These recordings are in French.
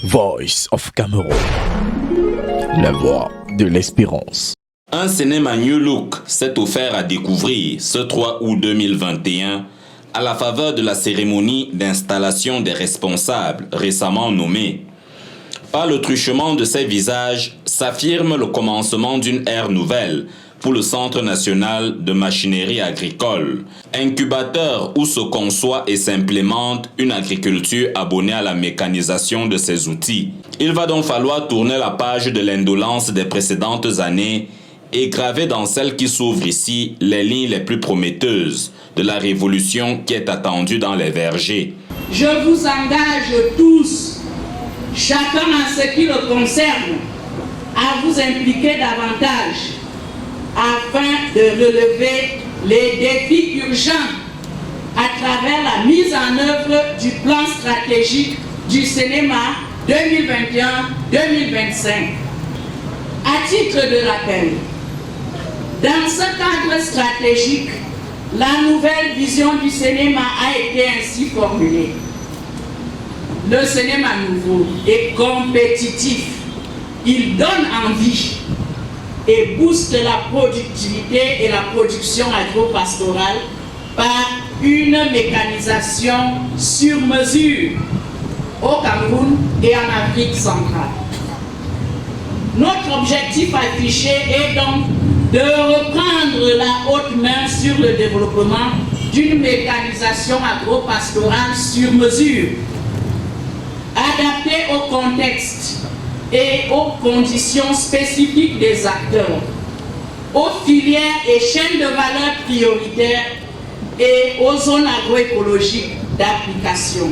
Voice of Cameroon, la voix de l'espérance. Un cinéma New Look s'est offert à découvrir ce 3 août 2021 à la faveur de la cérémonie d'installation des responsables récemment nommés. Par le truchement de ces visages s'affirme le commencement d'une ère nouvelle pour le Centre national de machinerie agricole, incubateur où se conçoit et s'implémente une agriculture abonnée à la mécanisation de ses outils. Il va donc falloir tourner la page de l'indolence des précédentes années et graver dans celle qui s'ouvre ici les lignes les plus prometteuses de la révolution qui est attendue dans les vergers. Je vous engage tous, chacun en ce qui le concerne, à vous impliquer davantage afin de relever les défis urgents à travers la mise en œuvre du plan stratégique du cinéma 2021-2025. À titre de rappel, dans ce cadre stratégique, la nouvelle vision du cinéma a été ainsi formulée. Le cinéma nouveau est compétitif, il donne envie et booste la productivité et la production agro-pastorale par une mécanisation sur mesure au Cameroun et en Afrique centrale. Notre objectif affiché est donc de reprendre la haute main sur le développement d'une mécanisation agro-pastorale sur mesure, adaptée au contexte et aux conditions spécifiques des acteurs, aux filières et chaînes de valeur prioritaires et aux zones agroécologiques d'application.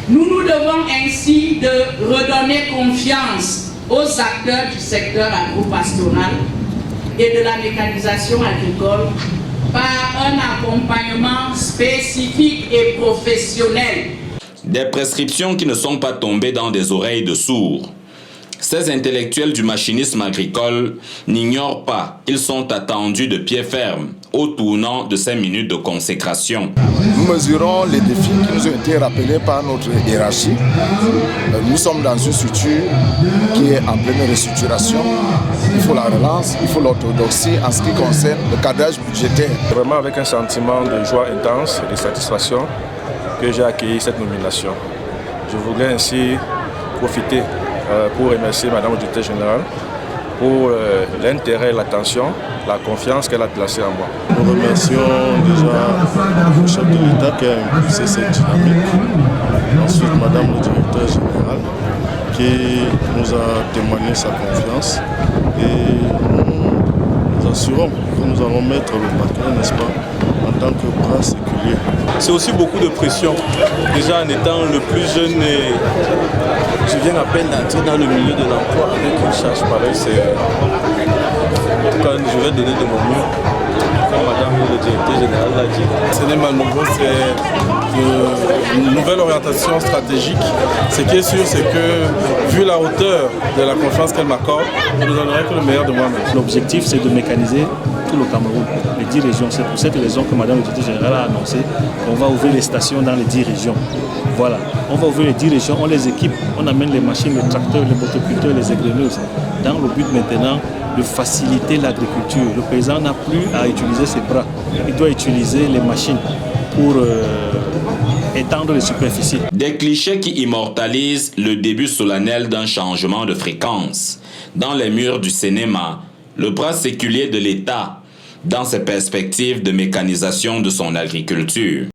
Nous nous devons ainsi de redonner confiance aux acteurs du secteur agro-pastoral et de la mécanisation agricole par un accompagnement spécifique et professionnel. Des prescriptions qui ne sont pas tombées dans des oreilles de sourds. Ces intellectuels du machinisme agricole n'ignorent pas qu'ils sont attendus de pied ferme au tournant de ces minutes de consécration. Nous mesurons les défis qui nous ont été rappelés par notre hiérarchie. Nous sommes dans une structure qui est en pleine restructuration. Il faut la relance, il faut l'orthodoxie en ce qui concerne le cadrage budgétaire. Vraiment avec un sentiment de joie intense et de satisfaction que j'ai accueilli cette nomination. Je voudrais ainsi profiter pour remercier Madame le Directeur Général pour l'intérêt, l'attention, la confiance qu'elle a placée en moi. Nous remercions déjà le chef de l'État qui a impulsé cette dynamique. Ensuite, Madame le Directeur Général qui nous a témoigné sa confiance. Et nous assurons que nous allons mettre le paquet, n'est-ce pas, en tant que bras séculier. C'est aussi beaucoup de pression. Déjà en étant le plus jeune, je viens à peine d'entrer dans le milieu de l'emploi avec une charge pareille. En tout cas, je vais donner de mon mieux. Comme Madame le Directeur Général l'a dit. Le cinéma nouveau, c'est une nouvelle orientation stratégique. Ce qui est sûr, c'est que, vu la hauteur de la confiance qu'elle m'accorde, je ne donnerai que le meilleur de moi-même. L'objectif, c'est de mécaniser tout le Cameroun, les 10 régions. C'est pour cette raison que Madame le Directeur Général a annoncé qu'on va ouvrir les stations dans les 10 régions. Voilà, on va ouvrir les 10 régions, on les équipe, on amène les machines, les tracteurs, les motoculteurs, les égreneuses, dans le but maintenant de faciliter l'agriculture. Le paysan n'a plus à utiliser ses bras, il doit utiliser les machines pour étendre les superficies. Des clichés qui immortalisent le début solennel d'un changement de fréquence. Dans les murs du cinéma, le bras séculier de l'État, dans ses perspectives de mécanisation de son agriculture.